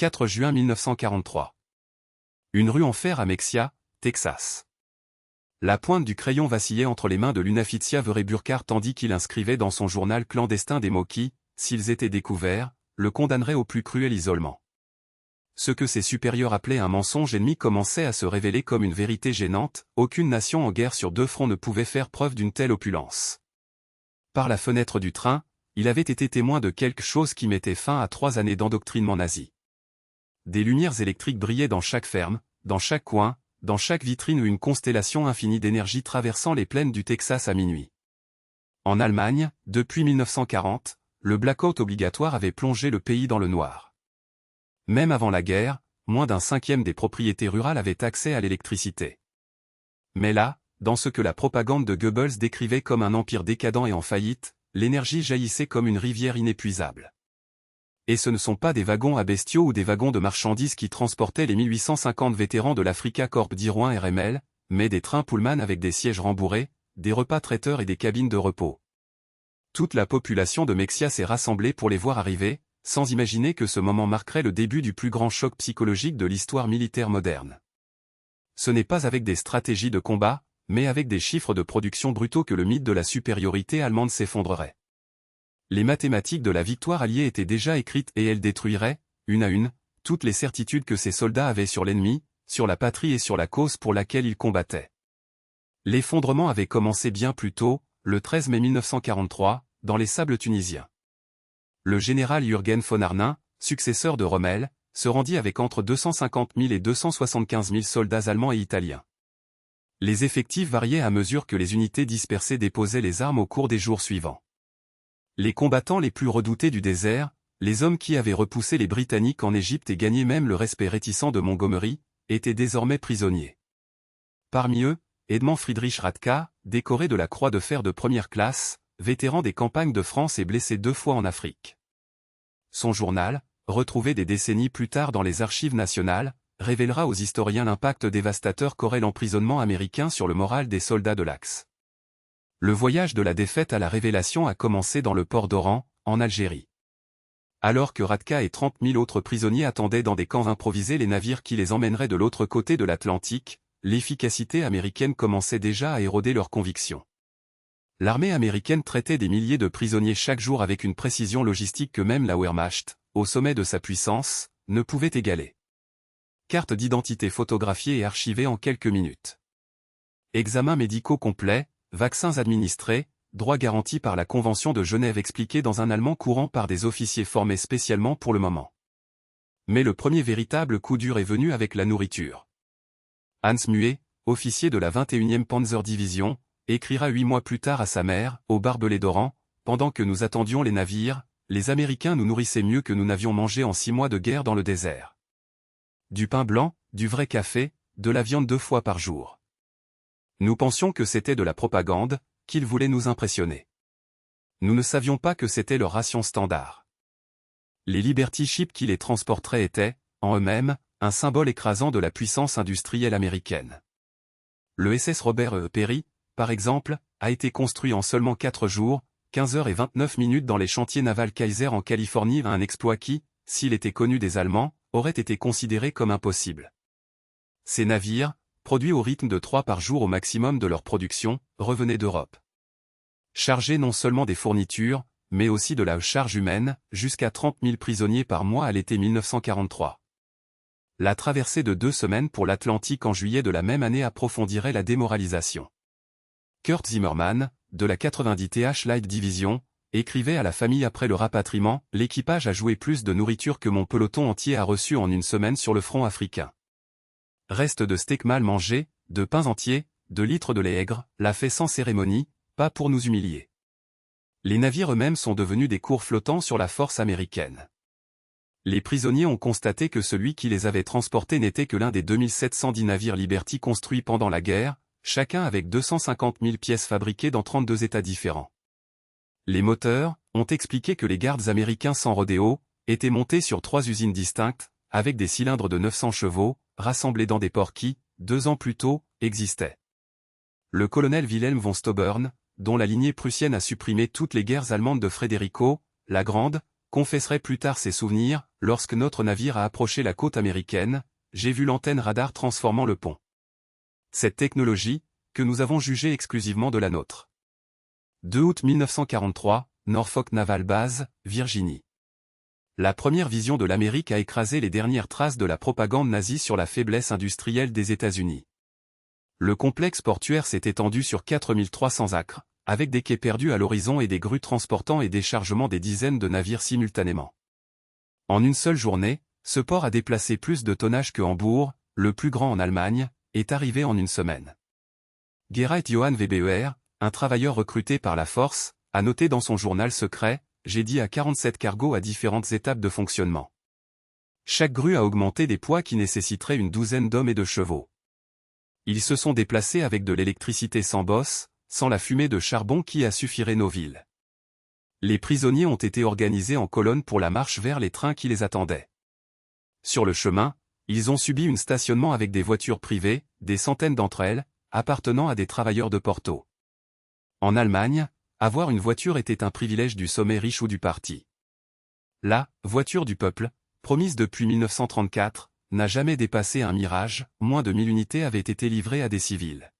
4 juin 1943. Une rue en fer à Mexia, Texas. La pointe du crayon vacillait entre les mains de Lunafitzia Verey-Burkhardt tandis qu'il inscrivait dans son journal clandestin des mots qui, s'ils étaient découverts, le condamneraient au plus cruel isolement. Ce que ses supérieurs appelaient un mensonge ennemi commençait à se révéler comme une vérité gênante, aucune nation en guerre sur deux fronts ne pouvait faire preuve d'une telle opulence. Par la fenêtre du train, il avait été témoin de quelque chose qui mettait fin à 3 années d'endoctrinement nazi. Des lumières électriques brillaient dans chaque ferme, dans chaque coin, dans chaque vitrine où une constellation infinie d'énergie traversant les plaines du Texas à minuit. En Allemagne, depuis 1940, le blackout obligatoire avait plongé le pays dans le noir. Même avant la guerre, moins d'un cinquième des propriétés rurales avaient accès à l'électricité. Mais là, dans ce que la propagande de Goebbels décrivait comme un empire décadent et en faillite, l'énergie jaillissait comme une rivière inépuisable. Et ce ne sont pas des wagons à bestiaux ou des wagons de marchandises qui transportaient les 1850 vétérans de l'Africa Corp d'Irouin RML, mais des trains Pullman avec des sièges rembourrés, des repas traiteurs et des cabines de repos. Toute la population de Mexia s'est rassemblée pour les voir arriver, sans imaginer que ce moment marquerait le début du plus grand choc psychologique de l'histoire militaire moderne. Ce n'est pas avec des stratégies de combat, mais avec des chiffres de production brutaux que le mythe de la supériorité allemande s'effondrerait. Les mathématiques de la victoire alliée étaient déjà écrites et elles détruiraient, une à une, toutes les certitudes que ces soldats avaient sur l'ennemi, sur la patrie et sur la cause pour laquelle ils combattaient. L'effondrement avait commencé bien plus tôt, le 13 mai 1943, dans les sables tunisiens. Le général Jürgen von Arnim, successeur de Rommel, se rendit avec entre 250 000 et 275 000 soldats allemands et italiens. Les effectifs variaient à mesure que les unités dispersées déposaient les armes au cours des jours suivants. Les combattants les plus redoutés du désert, les hommes qui avaient repoussé les Britanniques en Égypte et gagné même le respect réticent de Montgomery, étaient désormais prisonniers. Parmi eux, Edmond Friedrich Radka, décoré de la Croix de fer de première classe, vétéran des campagnes de France et blessé 2 fois en Afrique. Son journal, retrouvé des décennies plus tard dans les archives nationales, révélera aux historiens l'impact dévastateur qu'aurait l'emprisonnement américain sur le moral des soldats de l'Axe. Le voyage de la défaite à la révélation a commencé dans le port d'Oran, en Algérie. Alors que Radka et 30 000 autres prisonniers attendaient dans des camps improvisés les navires qui les emmèneraient de l'autre côté de l'Atlantique, l'efficacité américaine commençait déjà à éroder leurs convictions. L'armée américaine traitait des milliers de prisonniers chaque jour avec une précision logistique que même la Wehrmacht, au sommet de sa puissance, ne pouvait égaler. Cartes d'identité photographiées et archivées en quelques minutes. Examens médicaux complets, vaccins administrés, droits garantis par la Convention de Genève expliqués dans un allemand courant par des officiers formés spécialement pour le moment. Mais le premier véritable coup dur est venu avec la nourriture. Hans Muet, officier de la 21e Panzer-Division, écrira 8 mois plus tard à sa mère, au barbelé d'Oran, « Pendant que nous attendions les navires, les Américains nous nourrissaient mieux que nous n'avions mangé en 6 mois de guerre dans le désert. Du pain blanc, du vrai café, de la viande 2 fois par jour. Nous pensions que c'était de la propagande, qu'ils voulaient nous impressionner. Nous ne savions pas que c'était leur ration standard. Les Liberty Ships qui les transporteraient étaient, en eux-mêmes, un symbole écrasant de la puissance industrielle américaine. Le SS Robert E. Peary, par exemple, a été construit en seulement 4 jours, 15 heures et 29 minutes dans les chantiers navals Kaiser en Californie, un exploit qui, s'il était connu des Allemands, aurait été considéré comme impossible. Ces navires, produits au rythme de 3 par jour au maximum de leur production, revenaient d'Europe. Chargés non seulement des fournitures, mais aussi de la charge humaine, jusqu'à 30 000 prisonniers par mois à l'été 1943. La traversée de 2 semaines pour l'Atlantique en juillet de la même année approfondirait la démoralisation. Kurt Zimmermann, de la 90th Light Division, écrivait à la famille après le rapatriement, « L'équipage a joué plus de nourriture que mon peloton entier a reçu en 1 semaine sur le front africain. Reste de steaks mal mangés, de pains entiers, de litres de lait aigre, l'a fait sans cérémonie, pas pour nous humilier. » Les navires eux-mêmes sont devenus des cours flottants sur la force américaine. Les prisonniers ont constaté que celui qui les avait transportés n'était que l'un des 2710 navires Liberty construits pendant la guerre, chacun avec 250 000 pièces fabriquées dans 32 États différents. Les moteurs, ont expliqué que les gardes américains sans rodéo, étaient montés sur 3 usines distinctes, avec des cylindres de 900 chevaux, rassemblés dans des ports qui, 2 ans plus tôt, existaient. Le colonel Wilhelm von Stobern, dont la lignée prussienne a supprimé toutes les guerres allemandes de Frédérico, la Grande, confesserait plus tard ses souvenirs, lorsque notre navire a approché la côte américaine, j'ai vu l'antenne radar transformant le pont. Cette technologie, que nous avons jugée exclusivement de la nôtre. 2 août 1943, Norfolk Naval Base, Virginie. La première vision de l'Amérique a écrasé les dernières traces de la propagande nazie sur la faiblesse industrielle des États-Unis. Le complexe portuaire s'est étendu sur 4300 acres, avec des quais perdus à l'horizon et des grues transportant et déchargement des dizaines de navires simultanément. En une seule journée, ce port a déplacé plus de tonnage que Hambourg, le plus grand en Allemagne, est arrivé en une semaine. Gerrit Johann Weber, un travailleur recruté par la force, a noté dans son journal secret, j'ai dit à 47 cargos à différentes étapes de fonctionnement. Chaque grue a augmenté des poids qui nécessiteraient une douzaine d'hommes et de chevaux. Ils se sont déplacés avec de l'électricité sans bosse, sans la fumée de charbon qui assuffirait nos villes. Les prisonniers ont été organisés en colonne pour la marche vers les trains qui les attendaient. Sur le chemin, ils ont subi un stationnement avec des voitures privées, des centaines d'entre elles, appartenant à des travailleurs de Porto. En Allemagne, avoir une voiture était un privilège du sommet riche ou du parti. La « voiture du peuple », promise depuis 1934, n'a jamais dépassé un mirage, moins de 1000 unités avaient été livrées à des civils.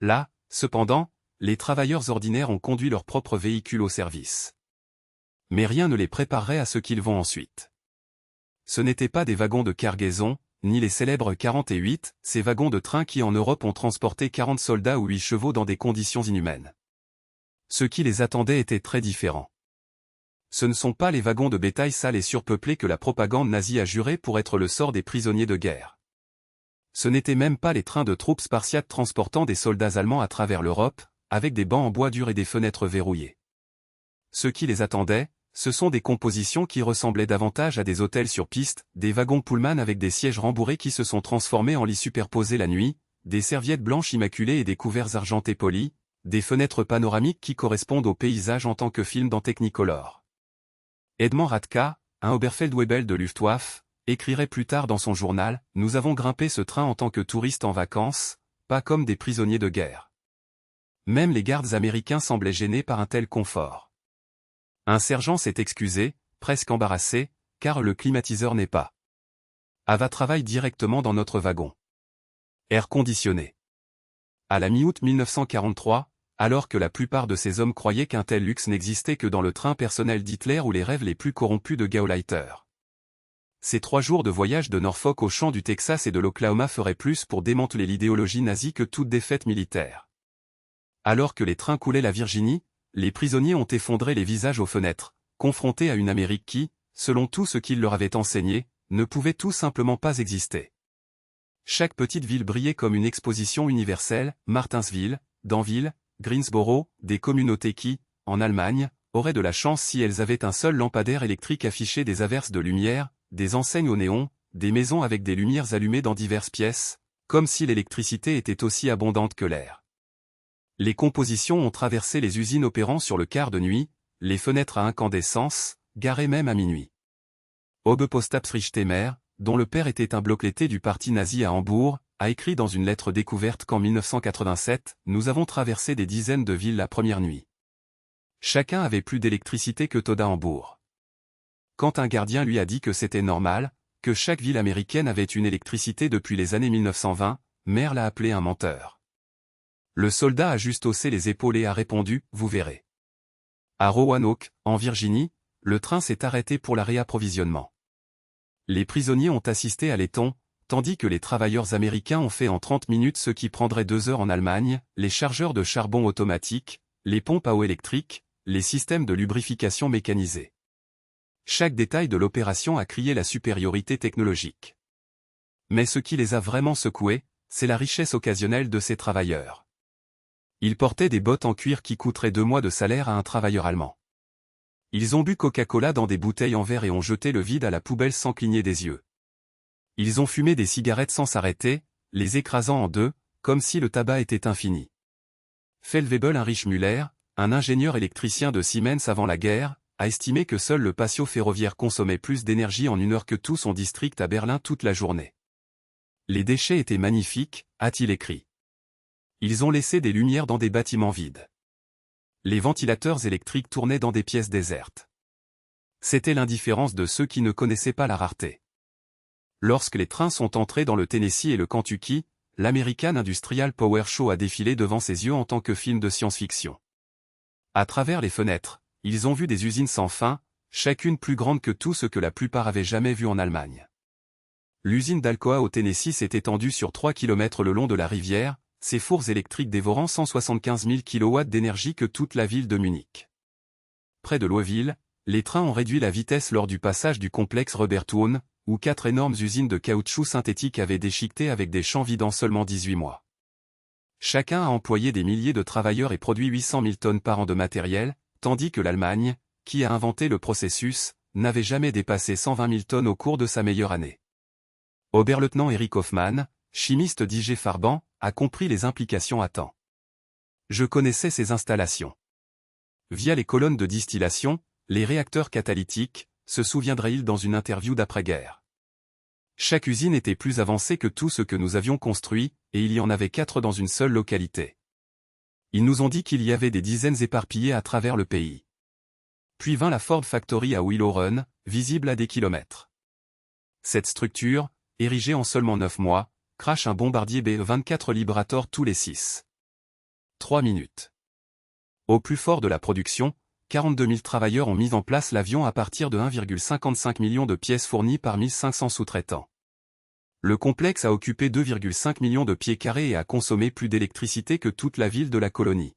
Là, cependant, les travailleurs ordinaires ont conduit leur propre véhicule au service. Mais rien ne les préparerait à ce qu'ils vont ensuite. Ce n'étaient pas des wagons de cargaison, ni les célèbres 48, ces wagons de train qui en Europe ont transporté 40 soldats ou 8 chevaux dans des conditions inhumaines. Ce qui les attendait était très différent. Ce ne sont pas les wagons de bétail sales et surpeuplés que la propagande nazie a juré pour être le sort des prisonniers de guerre. Ce n'étaient même pas les trains de troupes spartiates transportant des soldats allemands à travers l'Europe, avec des bancs en bois dur et des fenêtres verrouillées. Ce qui les attendait, ce sont des compositions qui ressemblaient davantage à des hôtels sur piste, des wagons Pullman avec des sièges rembourrés qui se sont transformés en lits superposés la nuit, des serviettes blanches immaculées et des couverts argentés polis, des fenêtres panoramiques qui correspondent au paysage en tant que film dans Technicolor. Edmond Radka, un Oberfeldwebel de Luftwaffe, écrirait plus tard dans son journal « Nous avons grimpé ce train en tant que touristes en vacances, pas comme des prisonniers de guerre. » Même les gardes américains semblaient gênés par un tel confort. Un sergent s'est excusé, presque embarrassé, car le climatiseur n'est pas. Ava travaille directement dans notre wagon. Air conditionné. À la mi-août 1943, alors que la plupart de ces hommes croyaient qu'un tel luxe n'existait que dans le train personnel d'Hitler ou les rêves les plus corrompus de Gauleiter. Ces 3 jours de voyage de Norfolk aux champs du Texas et de l'Oklahoma feraient plus pour démanteler l'idéologie nazie que toute défaite militaire. Alors que les trains coulaient la Virginie, les prisonniers ont effondré les visages aux fenêtres, confrontés à une Amérique qui, selon tout ce qu'ils leur avaient enseigné, ne pouvait tout simplement pas exister. Chaque petite ville brillait comme une exposition universelle, Martinsville, Danville, Greensboro, des communautés qui, en Allemagne, auraient de la chance si elles avaient un seul lampadaire électrique affiché des averses de lumière, des enseignes au néon, des maisons avec des lumières allumées dans diverses pièces, comme si l'électricité était aussi abondante que l'air. Les compositions ont traversé les usines opérant sur le quart de nuit, les fenêtres à incandescence, garées même à minuit. Oberpostabsrichteimer, dont le père était un bloc-letté du parti nazi à Hambourg, a écrit dans une lettre découverte qu'en 1987, nous avons traversé des dizaines de villes la première nuit. Chacun avait plus d'électricité que Toda Hambourg. Quand un gardien lui a dit que c'était normal, que chaque ville américaine avait une électricité depuis les années 1920, Mer l'a appelé un menteur. Le soldat a juste haussé les épaules et a répondu, vous verrez. À Roanoke, en Virginie, le train s'est arrêté pour la réapprovisionnement. Les prisonniers ont assisté à l'éton, tandis que les travailleurs américains ont fait en 30 minutes ce qui prendrait 2 heures en Allemagne, les chargeurs de charbon automatiques, les pompes à eau électriques, les systèmes de lubrification mécanisés. Chaque détail de l'opération a crié la supériorité technologique. Mais ce qui les a vraiment secoués, c'est la richesse occasionnelle de ces travailleurs. Ils portaient des bottes en cuir qui coûteraient 2 mois de salaire à un travailleur allemand. Ils ont bu Coca-Cola dans des bouteilles en verre et ont jeté le vide à la poubelle sans cligner des yeux. Ils ont fumé des cigarettes sans s'arrêter, les écrasant en deux, comme si le tabac était infini. Feldwebel Heinrich Müller, un ingénieur électricien de Siemens avant la guerre, a estimé que seul le patio ferroviaire consommait plus d'énergie en 1 heure que tout son district à Berlin toute la journée. Les déchets étaient magnifiques, a-t-il écrit. Ils ont laissé des lumières dans des bâtiments vides. Les ventilateurs électriques tournaient dans des pièces désertes. C'était l'indifférence de ceux qui ne connaissaient pas la rareté. Lorsque les trains sont entrés dans le Tennessee et le Kentucky, l'American Industrial Power Show a défilé devant ses yeux en tant que film de science-fiction. À travers les fenêtres, ils ont vu des usines sans fin, chacune plus grande que tout ce que la plupart avaient jamais vu en Allemagne. L'usine d'Alcoa au Tennessee s'est étendue sur 3 km le long de la rivière, ses fours électriques dévorant 175 000 kW d'énergie que toute la ville de Munich. Près de Louisville, les trains ont réduit la vitesse lors du passage du complexe Robertshausen, où 4 énormes usines de caoutchouc synthétique avaient déchiqueté avec des champs vides en seulement 18 mois. Chacun a employé des milliers de travailleurs et produit 800 000 tonnes par an de matériel, tandis que l'Allemagne, qui a inventé le processus, n'avait jamais dépassé 120 000 tonnes au cours de sa meilleure année. Oberleutnant Eric Hoffmann, chimiste d'IG Farben, a compris les implications à temps. Je connaissais ces installations. Via les colonnes de distillation, les réacteurs catalytiques, se souviendrait-il dans une interview d'après-guerre. Chaque usine était plus avancée que tout ce que nous avions construit, et il y en avait 4 dans une seule localité. Ils nous ont dit qu'il y avait des dizaines éparpillées à travers le pays. Puis vint la Ford Factory à Willow Run, visible à des kilomètres. Cette structure, érigée en seulement 9 mois, crache un bombardier B-24 Liberator tous les 3 minutes. Au plus fort de la production, 42 000 travailleurs ont mis en place l'avion à partir de 1,55 million de pièces fournies par 1500 sous-traitants. Le complexe a occupé 2,5 millions de pieds carrés et a consommé plus d'électricité que toute la ville de la colonie.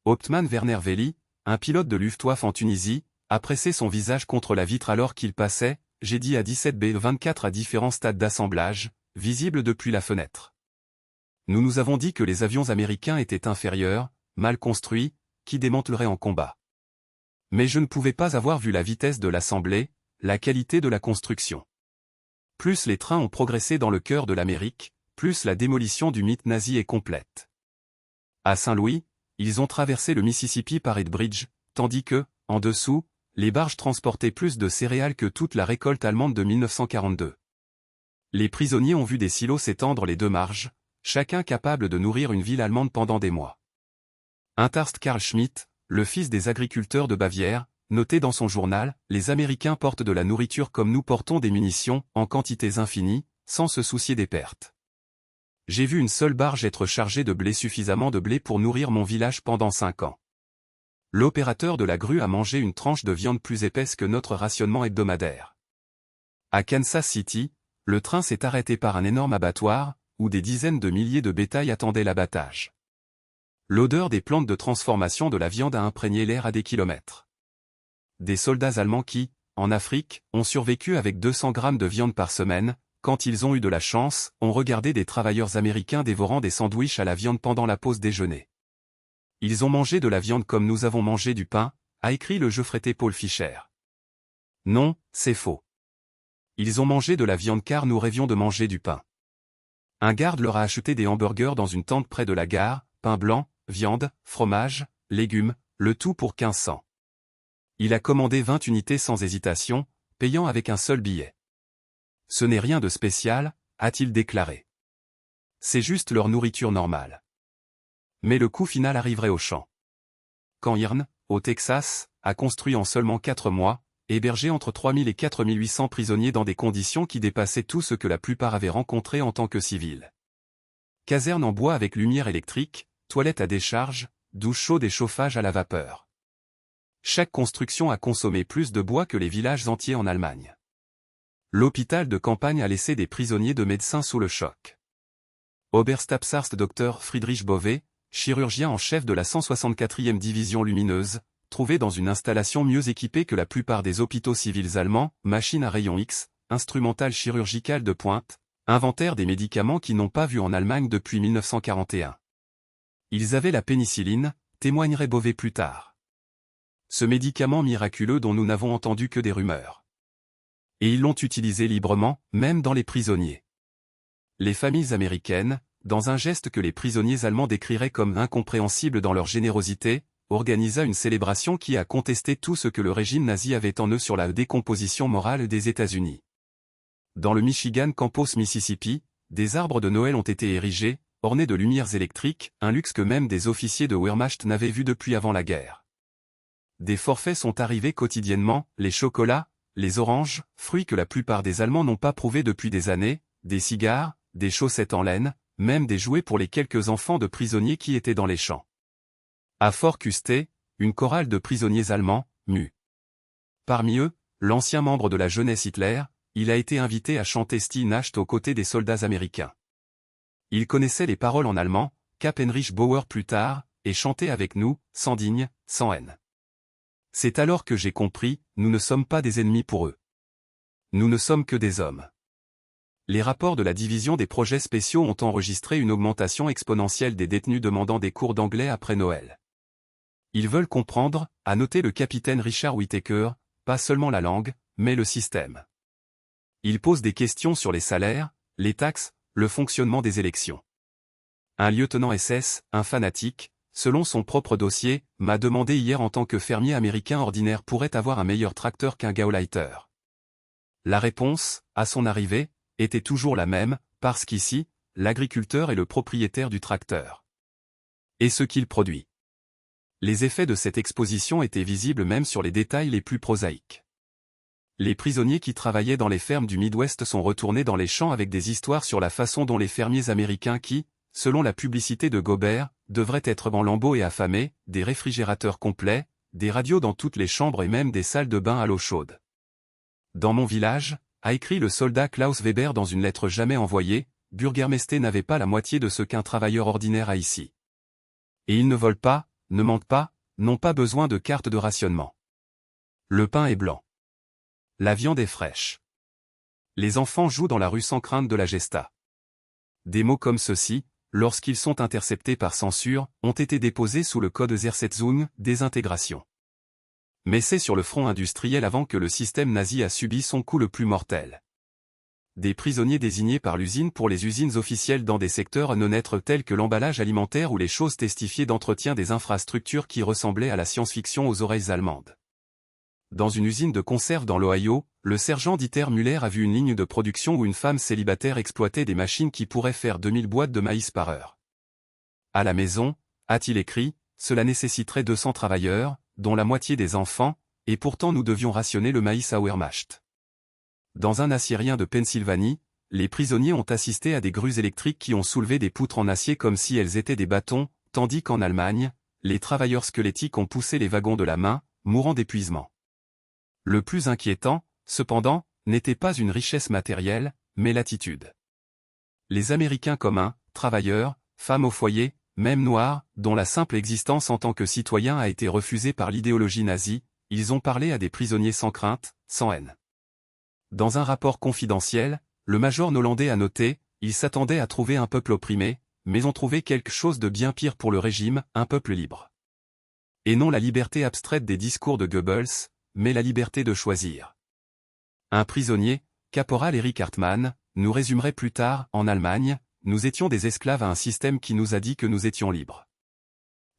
Hauptmann Werner Veli, un pilote de Luftwaffe en Tunisie, a pressé son visage contre la vitre alors qu'il passait, j'ai dit à 17 B-24 à différents stades d'assemblage, visibles depuis la fenêtre. Nous nous avons dit que les avions américains étaient inférieurs, mal construits, qui démanteleraient en combat. Mais je ne pouvais pas avoir vu la vitesse de l'assemblée, la qualité de la construction. Plus les trains ont progressé dans le cœur de l'Amérique, plus la démolition du mythe nazi est complète. À Saint-Louis, ils ont traversé le Mississippi par Headbridge, tandis que, en dessous, les barges transportaient plus de céréales que toute la récolte allemande de 1942. Les prisonniers ont vu des silos s'étendre les 2 marges, chacun capable de nourrir une ville allemande pendant des mois. Intarst Karl Schmitt, le fils des agriculteurs de Bavière, notait dans son journal, « Les Américains portent de la nourriture comme nous portons des munitions, en quantités infinies, sans se soucier des pertes. J'ai vu une seule barge être chargée de blé, suffisamment de blé pour nourrir mon village pendant 5 ans. L'opérateur de la grue a mangé une tranche de viande plus épaisse que notre rationnement hebdomadaire. » À Kansas City, le train s'est arrêté par un énorme abattoir, où des dizaines de milliers de bétail attendaient l'abattage. L'odeur des plantes de transformation de la viande a imprégné l'air à des kilomètres. Des soldats allemands qui, en Afrique, ont survécu avec 200 grammes de viande par semaine, quand ils ont eu de la chance, ont regardé des travailleurs américains dévorant des sandwichs à la viande pendant la pause déjeuner. Ils ont mangé de la viande comme nous avons mangé du pain, a écrit le geoffrété Paul Fischer. Non, c'est faux. Ils ont mangé de la viande car nous rêvions de manger du pain. Un garde leur a acheté des hamburgers dans une tente près de la gare, pain blanc, viande, fromage, légumes, le tout pour 1500. Il a commandé 20 unités sans hésitation, payant avec un seul billet. Ce n'est rien de spécial, a-t-il déclaré. C'est juste leur nourriture normale. Mais le coup final arriverait au champ. Quand Hearne, au Texas, a construit en seulement 4 mois, hébergé entre 3000 et 4800 prisonniers dans des conditions qui dépassaient tout ce que la plupart avaient rencontré en tant que civils. Caserne en bois avec lumière électrique, toilettes à décharge, douche chaude et chauffage à la vapeur. Chaque construction a consommé plus de bois que les villages entiers en Allemagne. L'hôpital de campagne a laissé des prisonniers de médecins sous le choc. Oberstabsarzt Dr Friedrich Bové, chirurgien en chef de la 164e division lumineuse, trouvé dans une installation mieux équipée que la plupart des hôpitaux civils allemands, machine à rayons X, instrumental chirurgical de pointe, inventaire des médicaments qui n'ont pas vu en Allemagne depuis 1941. Ils avaient la pénicilline, témoignerait Bové plus tard. Ce médicament miraculeux dont nous n'avons entendu que des rumeurs. Et ils l'ont utilisé librement, même dans les prisonniers. Les familles américaines, dans un geste que les prisonniers allemands décriraient comme incompréhensible dans leur générosité, organisa une célébration qui a contesté tout ce que le régime nazi avait en eux sur la décomposition morale des États-Unis. Dans le Michigan Campos Mississippi, des arbres de Noël ont été érigés, ornés de lumières électriques, un luxe que même des officiers de Wehrmacht n'avaient vu depuis avant la guerre. des forfaits sont arrivés quotidiennement, les chocolats, les oranges, fruits que la plupart des Allemands n'ont pas prouvés depuis des années, des cigares, des chaussettes en laine, même des jouets pour les quelques enfants de prisonniers qui étaient dans les champs. À Fort Custey, une chorale de prisonniers allemands, mue. Parmi eux, l'ancien membre de la jeunesse Hitler, il a été invité à chanter Stille Nacht aux côtés des soldats américains. Il connaissait les paroles en allemand, Cap Heinrich Bauer plus tard, et chantait avec nous, sans digne, sans haine. C'est alors que j'ai compris, nous ne sommes pas des ennemis pour eux. Nous ne sommes que des hommes. Les rapports de la division des projets spéciaux ont enregistré une augmentation exponentielle des détenus demandant des cours d'anglais après Noël. Ils veulent comprendre, a noté le capitaine Richard Whittaker, pas seulement la langue, mais le système. Ils posent des questions sur les salaires, les taxes, le fonctionnement des élections. Un lieutenant SS, un fanatique, selon son propre dossier, m'a demandé hier en tant que fermier américain ordinaire pourrait avoir un meilleur tracteur qu'un Gauleiter. La réponse, à son arrivée, était toujours la même, parce qu'ici, l'agriculteur est le propriétaire du tracteur. Et ce qu'il produit. Les effets de cette exposition étaient visibles même sur les détails les plus prosaïques. Les prisonniers qui travaillaient dans les fermes du Midwest sont retournés dans les champs avec des histoires sur la façon dont les fermiers américains qui, selon la publicité de Gobert, devraient être en lambeaux et affamés, des réfrigérateurs complets, des radios dans toutes les chambres et même des salles de bain à l'eau chaude. Dans mon village, a écrit le soldat Klaus Weber dans une lettre jamais envoyée, Bürgermeister n'avait pas la moitié de ce qu'un travailleur ordinaire a ici. Et ils ne volent pas, ne mentent pas, n'ont pas besoin de carte de rationnement. Le pain est blanc. La viande est fraîche. Les enfants jouent dans la rue sans crainte de la gesta. Des mots comme ceux-ci, lorsqu'ils sont interceptés par censure, ont été déposés sous le code Zersetzung, désintégration. Mais c'est sur le front industriel avant que le système nazi a subi son coup le plus mortel. Des prisonniers désignés par l'usine pour les usines officielles dans des secteurs non être tels que l'emballage alimentaire ou les choses testifiées d'entretien des infrastructures qui ressemblaient à la science-fiction aux oreilles allemandes. Dans une usine de conserve dans l'Ohio, le sergent Dieter Müller a vu une ligne de production où une femme célibataire exploitait des machines qui pourraient faire 2000 boîtes de maïs par heure. À la maison, a-t-il écrit, cela nécessiterait 200 travailleurs, dont la moitié des enfants, et pourtant nous devions rationner le maïs à Wehrmacht. Dans un acier rien de Pennsylvanie, les prisonniers ont assisté à des grues électriques qui ont soulevé des poutres en acier comme si elles étaient des bâtons, tandis qu'en Allemagne, les travailleurs squelettiques ont poussé les wagons de la main, mourant d'épuisement. Le plus inquiétant, cependant, n'était pas une richesse matérielle, mais l'attitude. Les Américains communs, travailleurs, femmes au foyer, même noirs, dont la simple existence en tant que citoyen a été refusée par l'idéologie nazie, ils ont parlé à des prisonniers sans crainte, sans haine. Dans un rapport confidentiel, le major Nolandais a noté, ils s'attendaient à trouver un peuple opprimé, mais ont trouvé quelque chose de bien pire pour le régime, un peuple libre. Et non la liberté abstraite des discours de Goebbels, mais la liberté de choisir. Un prisonnier, caporal Erich Hartmann, nous résumerait plus tard, en Allemagne, nous étions des esclaves à un système qui nous a dit que nous étions libres.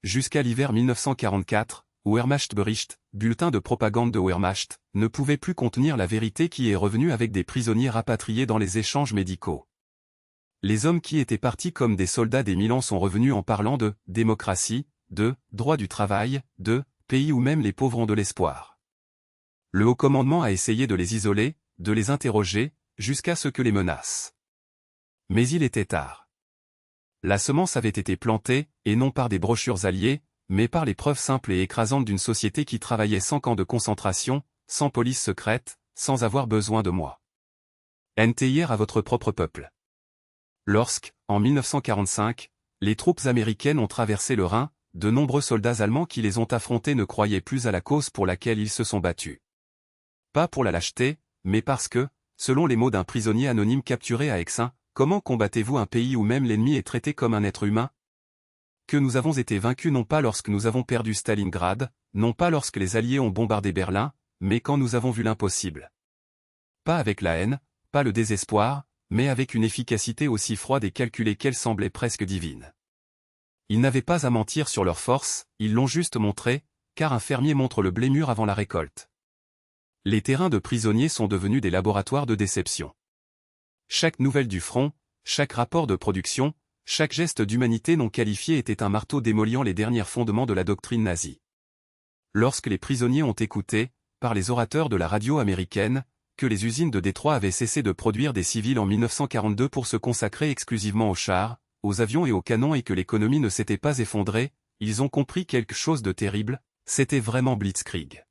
Jusqu'à l'hiver 1944, Wehrmachtbericht, bulletin de propagande de Wehrmacht, ne pouvait plus contenir la vérité qui est revenue avec des prisonniers rapatriés dans les échanges médicaux. Les hommes qui étaient partis comme des soldats des 1000 ans sont revenus en parlant de démocratie, de droit du travail, de pays où même les pauvres ont de l'espoir. Le haut commandement a essayé de les isoler, de les interroger, jusqu'à ce que les menacent. Mais il était tard. La semence avait été plantée, et non par des brochures alliées, mais par les preuves simples et écrasantes d'une société qui travaillait sans camp de concentration, sans police secrète, sans avoir besoin de moi. NTIR à votre propre peuple. Lorsque, en 1945, les troupes américaines ont traversé le Rhin, de nombreux soldats allemands qui les ont affrontés ne croyaient plus à la cause pour laquelle ils se sont battus. Pas pour la lâcheté, mais parce que, selon les mots d'un prisonnier anonyme capturé à Exin, comment combattez-vous un pays où même l'ennemi est traité comme un être humain? Que nous avons été vaincus non pas lorsque nous avons perdu Stalingrad, non pas lorsque les Alliés ont bombardé Berlin, mais quand nous avons vu l'impossible. Pas avec la haine, pas le désespoir, mais avec une efficacité aussi froide et calculée qu'elle semblait presque divine. Ils n'avaient pas à mentir sur leur force, ils l'ont juste montré, car un fermier montre le blé mûr avant la récolte. Les terrains de prisonniers sont devenus des laboratoires de déception. Chaque nouvelle du front, chaque rapport de production, chaque geste d'humanité non qualifié était un marteau démoliant les derniers fondements de la doctrine nazie. lorsque les prisonniers ont écouté, par les orateurs de la radio américaine, que les usines de Détroit avaient cessé de produire des civils en 1942 pour se consacrer exclusivement aux chars, aux avions et aux canons et que l'économie ne s'était pas effondrée, ils ont compris quelque chose de terrible, c'était vraiment Blitzkrieg.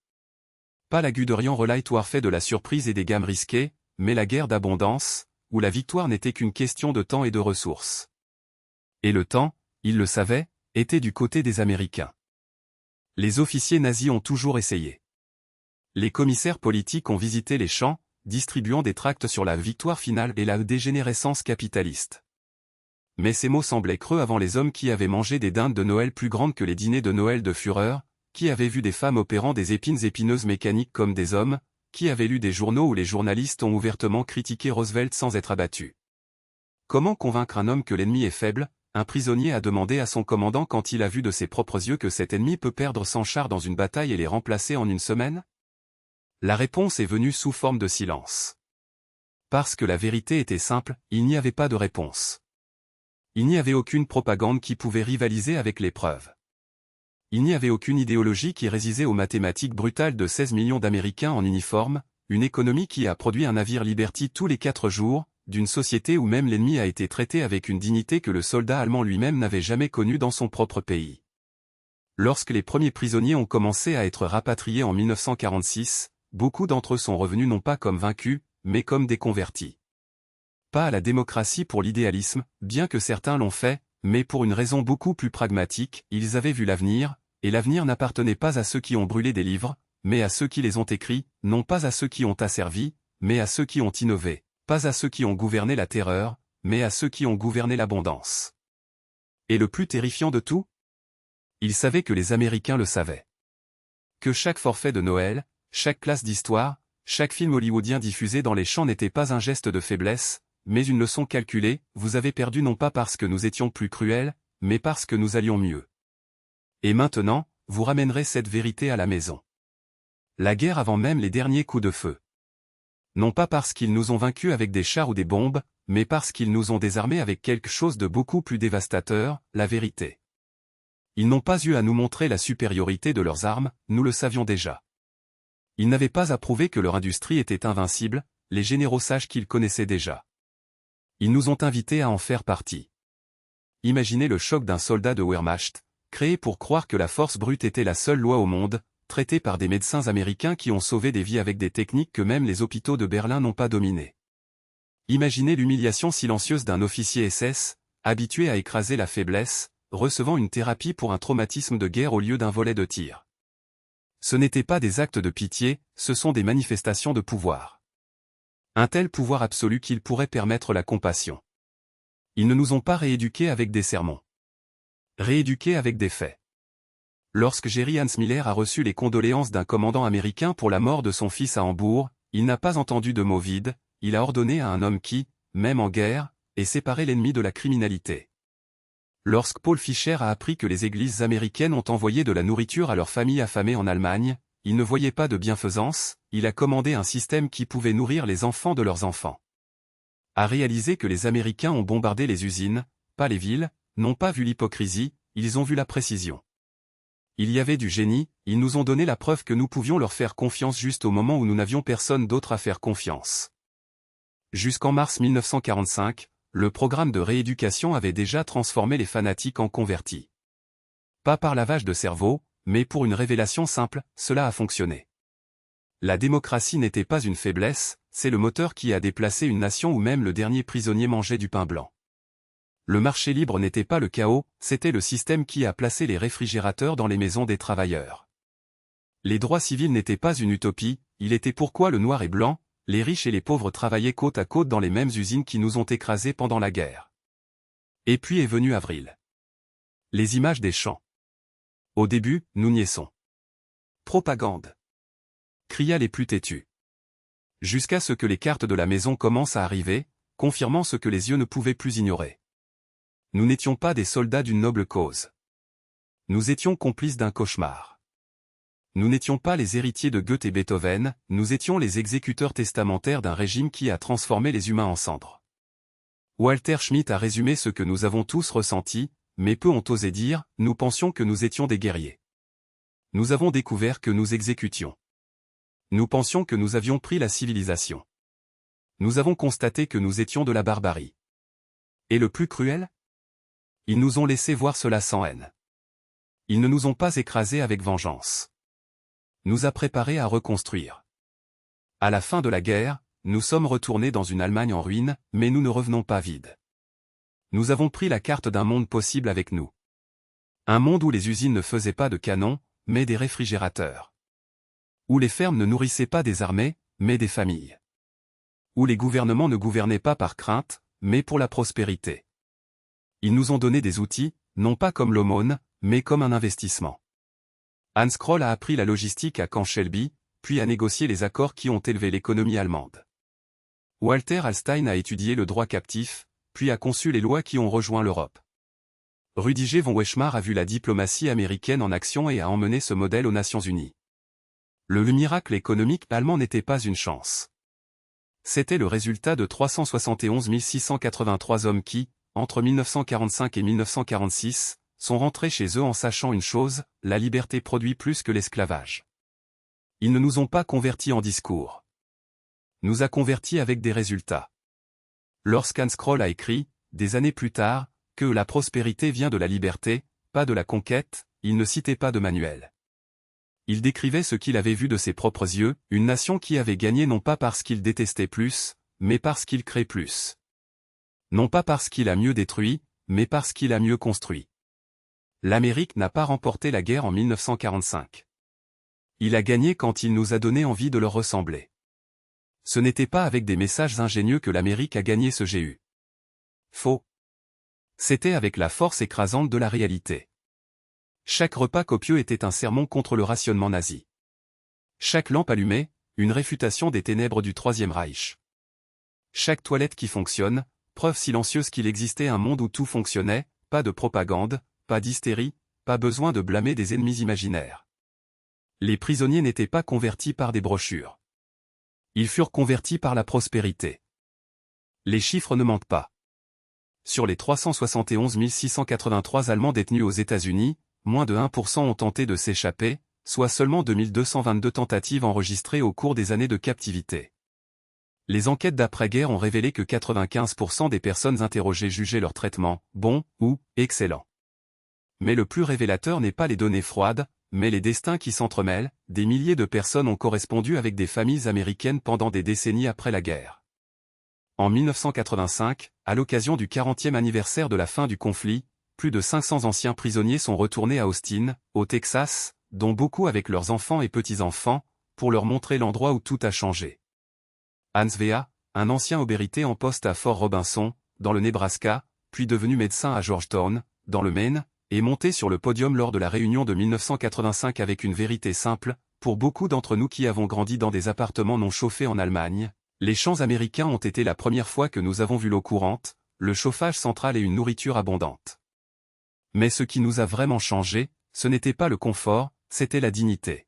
Pas la Guderian Relight Warfare de la surprise et des gammes risquées, mais la guerre d'abondance, où la victoire n'était qu'une question de temps et de ressources. Et le temps, ils le savaient, était du côté des Américains. Les officiers nazis ont toujours essayé. Les commissaires politiques ont visité les champs, distribuant des tracts sur la victoire finale et la dégénérescence capitaliste. Mais ces mots semblaient creux avant les hommes qui avaient mangé des dindes de Noël plus grandes que les dîners de Noël de Führer, qui avaient vu des femmes opérant des épines épineuses mécaniques comme des hommes, qui avaient lu des journaux où les journalistes ont ouvertement critiqué Roosevelt sans être abattus. Comment convaincre un homme que l'ennemi est faible? Un prisonnier a demandé à son commandant quand il a vu de ses propres yeux que cet ennemi peut perdre 100 chars dans une bataille et les remplacer en une semaine? La réponse est venue sous forme de silence. Parce que la vérité était simple, il n'y avait pas de réponse. Il n'y avait aucune propagande qui pouvait rivaliser avec les preuves. Il n'y avait aucune idéologie qui résistait aux mathématiques brutales de 16 millions d'Américains en uniforme, une économie qui a produit un navire Liberty tous les 4 jours, d'une société où même l'ennemi a été traité avec une dignité que le soldat allemand lui-même n'avait jamais connue dans son propre pays. Lorsque les premiers prisonniers ont commencé à être rapatriés en 1946, beaucoup d'entre eux sont revenus non pas comme vaincus, mais comme des convertis. Pas à la démocratie pour l'idéalisme, bien que certains l'ont fait, mais pour une raison beaucoup plus pragmatique, ils avaient vu l'avenir, et l'avenir n'appartenait pas à ceux qui ont brûlé des livres, mais à ceux qui les ont écrits, non pas à ceux qui ont asservi, mais à ceux qui ont innové, pas à ceux qui ont gouverné la terreur, mais à ceux qui ont gouverné l'abondance. Et le plus terrifiant de tout? Ils savaient que les Américains le savaient. Que chaque forfait de Noël, chaque classe d'histoire, chaque film hollywoodien diffusé dans les champs n'était pas un geste de faiblesse, mais une leçon calculée. Vous avez perdu non pas parce que nous étions plus cruels, mais parce que nous allions mieux. Et maintenant, vous ramènerez cette vérité à la maison. La guerre avant même les derniers coups de feu. Non pas parce qu'ils nous ont vaincus avec des chars ou des bombes, mais parce qu'ils nous ont désarmés avec quelque chose de beaucoup plus dévastateur, la vérité. Ils n'ont pas eu à nous montrer la supériorité de leurs armes, nous le savions déjà. Ils n'avaient pas à prouver que leur industrie était invincible, les généraux sages qu'ils connaissaient déjà. Ils nous ont invités à en faire partie. Imaginez le choc d'un soldat de Wehrmacht, créé pour croire que la force brute était la seule loi au monde, traité par des médecins américains qui ont sauvé des vies avec des techniques que même les hôpitaux de Berlin n'ont pas dominées. Imaginez l'humiliation silencieuse d'un officier SS, habitué à écraser la faiblesse, recevant une thérapie pour un traumatisme de guerre au lieu d'un volet de tir. Ce n'étaient pas des actes de pitié, ce sont des manifestations de pouvoir. Un tel pouvoir absolu qu'il pourrait permettre la compassion. Ils ne nous ont pas rééduqués avec des sermons. Rééduqués avec des faits. Lorsque Jerry Hans Miller a reçu les condoléances d'un commandant américain pour la mort de son fils à Hambourg, il n'a pas entendu de mots vides, il a ordonné à un homme qui, même en guerre, ait séparé l'ennemi de la criminalité. Lorsque Paul Fischer a appris que les églises américaines ont envoyé de la nourriture à leurs familles affamées en Allemagne, il ne voyait pas de bienfaisance, il a commandé un système qui pouvait nourrir les enfants de leurs enfants. A réalisé que les Américains ont bombardé les usines, pas les villes, n'ont pas vu l'hypocrisie, ils ont vu la précision. Il y avait du génie, ils nous ont donné la preuve que nous pouvions leur faire confiance juste au moment où nous n'avions personne d'autre à faire confiance. Jusqu'en mars 1945, le programme de rééducation avait déjà transformé les fanatiques en convertis. Pas par lavage de cerveau, mais pour une révélation simple, cela a fonctionné. La démocratie n'était pas une faiblesse, c'est le moteur qui a déplacé une nation où même le dernier prisonnier mangeait du pain blanc. Le marché libre n'était pas le chaos, c'était le système qui a placé les réfrigérateurs dans les maisons des travailleurs. Les droits civils n'étaient pas une utopie, il était pourquoi le noir et blanc, les riches et les pauvres travaillaient côte à côte dans les mêmes usines qui nous ont écrasés pendant la guerre. Et puis est venu avril. Les images des champs. Au début, nous niaisons. Propagande. Cria les plus têtus. Jusqu'à ce que les cartes de la maison commencent à arriver, confirmant ce que les yeux ne pouvaient plus ignorer. Nous n'étions pas des soldats d'une noble cause. Nous étions complices d'un cauchemar. Nous n'étions pas les héritiers de Goethe et Beethoven, nous étions les exécuteurs testamentaires d'un régime qui a transformé les humains en cendres. Walter Schmitt a résumé ce que nous avons tous ressenti, mais peu ont osé dire, nous pensions que nous étions des guerriers. Nous avons découvert que nous exécutions. Nous pensions que nous avions pris la civilisation. Nous avons constaté que nous étions de la barbarie. Et le plus cruel? Ils nous ont laissé voir cela sans haine. Ils ne nous ont pas écrasés avec vengeance. Nous a préparés à reconstruire. À la fin de la guerre, nous sommes retournés dans une Allemagne en ruine, mais nous ne revenons pas vides. Nous avons pris la carte d'un monde possible avec nous. Un monde où les usines ne faisaient pas de canons, mais des réfrigérateurs. Où les fermes ne nourrissaient pas des armées, mais des familles. Où les gouvernements ne gouvernaient pas par crainte, mais pour la prospérité. Ils nous ont donné des outils, non pas comme l'aumône, mais comme un investissement. Hans Kroll a appris la logistique à Camp Shelby, puis a négocié les accords qui ont élevé l'économie allemande. Walter Hallstein a étudié le droit captif, puis a conçu les lois qui ont rejoint l'Europe. Rudiger von Weschmar a vu la diplomatie américaine en action et a emmené ce modèle aux Nations Unies. Le miracle économique allemand n'était pas une chance. C'était le résultat de 371 683 hommes qui, entre 1945 et 1946, sont rentrés chez eux en sachant une chose, la liberté produit plus que l'esclavage. Ils ne nous ont pas convertis en discours. Nous a convertis avec des résultats. Lorsqu'Hans Kroll a écrit, des années plus tard, que la prospérité vient de la liberté, pas de la conquête, il ne citait pas de manuel. Il décrivait ce qu'il avait vu de ses propres yeux, une nation qui avait gagné non pas parce qu'il détestait plus, mais parce qu'il crée plus. Non pas parce qu'il a mieux détruit, mais parce qu'il a mieux construit. L'Amérique n'a pas remporté la guerre en 1945. Il a gagné quand il nous a donné envie de leur ressembler. Ce n'était pas avec des messages ingénieux que l'Amérique a gagné ce GU. Faux. C'était avec la force écrasante de la réalité. Chaque repas copieux était un sermon contre le rationnement nazi. Chaque lampe allumée, une réfutation des ténèbres du Troisième Reich. Chaque toilette qui fonctionne, preuve silencieuse qu'il existait un monde où tout fonctionnait, pas de propagande, pas d'hystérie, pas besoin de blâmer des ennemis imaginaires. Les prisonniers n'étaient pas convertis par des brochures. Ils furent convertis par la prospérité. Les chiffres ne mentent pas. Sur les 371 683 Allemands détenus aux États-Unis, moins de 1% ont tenté de s'échapper, soit seulement 2222 tentatives enregistrées au cours des années de captivité. Les enquêtes d'après-guerre ont révélé que 95% des personnes interrogées jugeaient leur traitement bon ou excellent. Mais le plus révélateur n'est pas les données froides, mais les destins qui s'entremêlent. Des milliers de personnes ont correspondu avec des familles américaines pendant des décennies après la guerre. En 1985, à l'occasion du 40e anniversaire de la fin du conflit, plus de 500 anciens prisonniers sont retournés à Austin, au Texas, dont beaucoup avec leurs enfants et petits-enfants, pour leur montrer l'endroit où tout a changé. Hans Vea, un ancien aubérité en poste à Fort Robinson, dans le Nebraska, puis devenu médecin à Georgetown, dans le Maine, est monté sur le podium lors de la réunion de 1985 avec une vérité simple, pour beaucoup d'entre nous qui avons grandi dans des appartements non chauffés en Allemagne, les champs américains ont été la première fois que nous avons vu l'eau courante, le chauffage central et une nourriture abondante. Mais ce qui nous a vraiment changé, ce n'était pas le confort, c'était la dignité.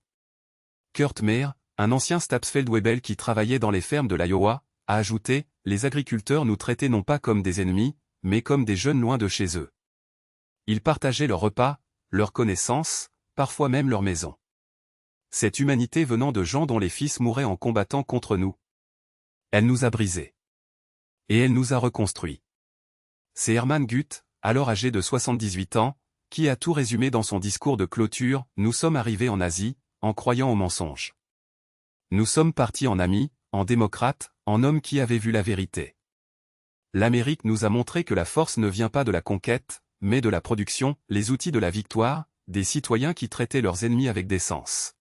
Kurt Meyer, un ancien Stapsfeld-Weibel qui travaillait dans les fermes de l'Iowa, a ajouté, les agriculteurs nous traitaient non pas comme des ennemis, mais comme des jeunes loin de chez eux. Ils partageaient leurs repas, leurs connaissances, parfois même leur maison. Cette humanité venant de gens dont les fils mouraient en combattant contre nous. Elle nous a brisés. Et elle nous a reconstruits. C'est Hermann Guth, alors âgé de 78 ans, qui a tout résumé dans son discours de clôture, nous sommes arrivés en Asie, en croyant aux mensonges. Nous sommes partis en amis, en démocrates, en hommes qui avaient vu la vérité. L'Amérique nous a montré que la force ne vient pas de la conquête, mais de la production, les outils de la victoire, des citoyens qui traitaient leurs ennemis avec décence.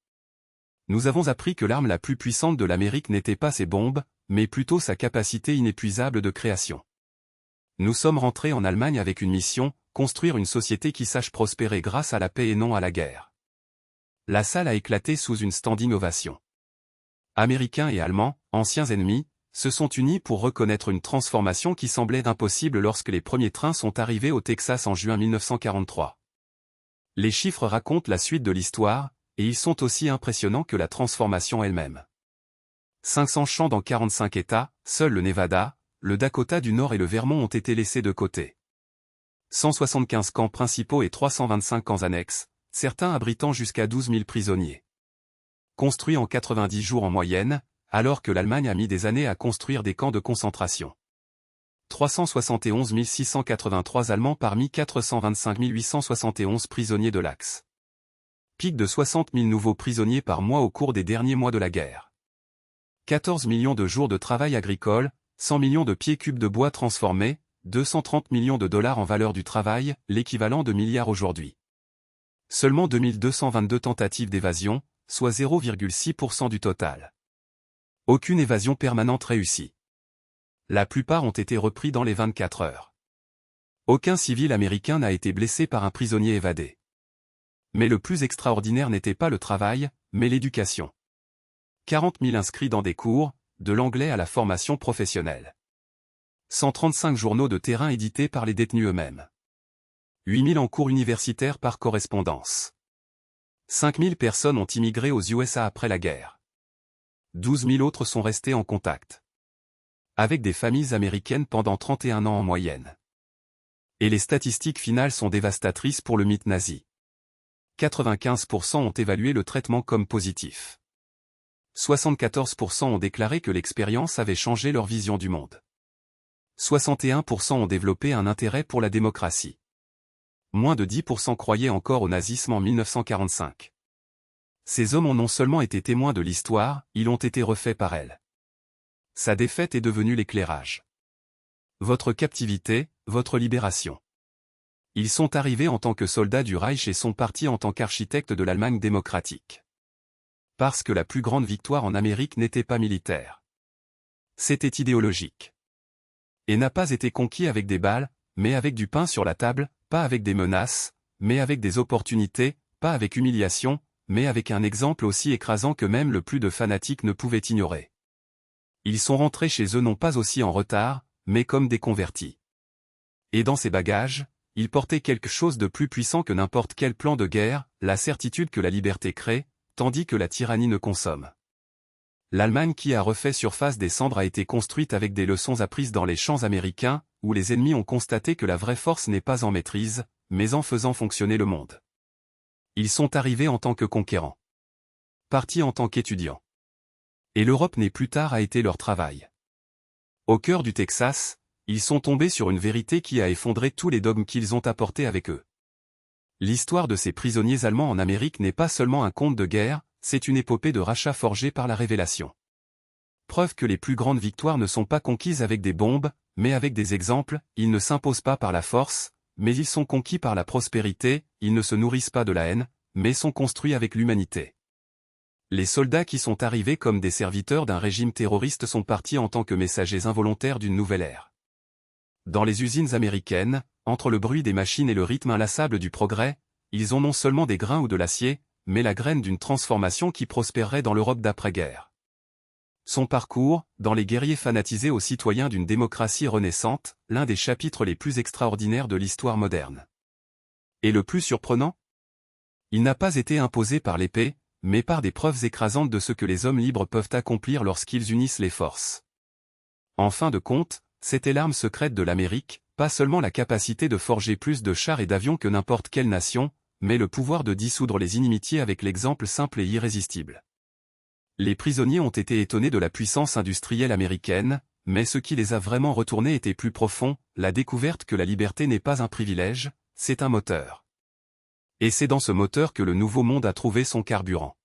Nous avons appris que l'arme la plus puissante de l'Amérique n'était pas ses bombes, mais plutôt sa capacité inépuisable de création. Nous sommes rentrés en Allemagne avec une mission, construire une société qui sache prospérer grâce à la paix et non à la guerre. La salle a éclaté sous une standing ovation. Américains et Allemands, anciens ennemis, se sont unis pour reconnaître une transformation qui semblait impossible lorsque les premiers trains sont arrivés au Texas en juin 1943. Les chiffres racontent la suite de l'histoire, et ils sont aussi impressionnants que la transformation elle-même. 500 champs dans 45 États, seul le Nevada, le Dakota du Nord et le Vermont ont été laissés de côté. 175 camps principaux et 325 camps annexes, certains abritant jusqu'à 12 000 prisonniers. Construits en 90 jours en moyenne, alors que l'Allemagne a mis des années à construire des camps de concentration. 371 683 Allemands parmi 425 871 prisonniers de l'Axe. Pic de 60 000 nouveaux prisonniers par mois au cours des derniers mois de la guerre. 14 millions de jours de travail agricole, 100 millions de pieds cubes de bois transformés, 230 millions de dollars en valeur du travail, l'équivalent de milliards aujourd'hui. Seulement 2222 tentatives d'évasion, soit 0,6% du total. Aucune évasion permanente réussie. La plupart ont été repris dans les 24 heures. Aucun civil américain n'a été blessé par un prisonnier évadé. Mais le plus extraordinaire n'était pas le travail, mais l'éducation. 40 000 inscrits dans des cours, de l'anglais à la formation professionnelle. 135 journaux de terrain édités par les détenus eux-mêmes. 8 000 en cours universitaires par correspondance. 5 000 personnes ont immigré aux USA après la guerre. 12 000 autres sont restés en contact avec des familles américaines pendant 31 ans en moyenne. Et les statistiques finales sont dévastatrices pour le mythe nazi. 95% ont évalué le traitement comme positif. 74% ont déclaré que l'expérience avait changé leur vision du monde. 61% ont développé un intérêt pour la démocratie. Moins de 10% croyaient encore au nazisme en 1945. Ces hommes ont non seulement été témoins de l'histoire, ils ont été refaits par elle. Sa défaite est devenue l'éclairage. Votre captivité, votre libération. Ils sont arrivés en tant que soldats du Reich et sont partis en tant qu'architectes de l'Allemagne démocratique. Parce que la plus grande victoire en Amérique n'était pas militaire. C'était idéologique. Et n'a pas été conquis avec des balles, mais avec du pain sur la table, pas avec des menaces, mais avec des opportunités, pas avec humiliation, mais avec un exemple aussi écrasant que même le plus de fanatiques ne pouvait ignorer. Ils sont rentrés chez eux non pas aussi en retard, mais comme des convertis. Et dans ces bagages, ils portaient quelque chose de plus puissant que n'importe quel plan de guerre, la certitude que la liberté crée, tandis que la tyrannie ne consomme. L'Allemagne qui a refait surface des cendres a été construite avec des leçons apprises dans les champs américains, où les ennemis ont constaté que la vraie force n'est pas en maîtrise, mais en faisant fonctionner le monde. Ils sont arrivés en tant que conquérants. Partis en tant qu'étudiants. Et l'Europe n'est plus tard a été leur travail. Au cœur du Texas, ils sont tombés sur une vérité qui a effondré tous les dogmes qu'ils ont apportés avec eux. L'histoire de ces prisonniers allemands en Amérique n'est pas seulement un conte de guerre, c'est une épopée de rachat forgée par la révélation. Preuve que les plus grandes victoires ne sont pas conquises avec des bombes, mais avec des exemples, ils ne s'imposent pas par la force, mais ils sont conquis par la prospérité, ils ne se nourrissent pas de la haine, mais sont construits avec l'humanité. Les soldats qui sont arrivés comme des serviteurs d'un régime terroriste sont partis en tant que messagers involontaires d'une nouvelle ère. Dans les usines américaines, entre le bruit des machines et le rythme inlassable du progrès, ils ont non seulement des grains ou de l'acier, mais la graine d'une transformation qui prospérerait dans l'Europe d'après-guerre. Son parcours, dans les guerriers fanatisés aux citoyens d'une démocratie renaissante, l'un des chapitres les plus extraordinaires de l'histoire moderne. Et le plus surprenant ? Il n'a pas été imposé par l'épée, mais par des preuves écrasantes de ce que les hommes libres peuvent accomplir lorsqu'ils unissent les forces. En fin de compte, c'était l'arme secrète de l'Amérique, pas seulement la capacité de forger plus de chars et d'avions que n'importe quelle nation, mais le pouvoir de dissoudre les inimitiés avec l'exemple simple et irrésistible. Les prisonniers ont été étonnés de la puissance industrielle américaine, mais ce qui les a vraiment retournés était plus profond, la découverte que la liberté n'est pas un privilège, c'est un moteur. Et c'est dans ce moteur que le nouveau monde a trouvé son carburant.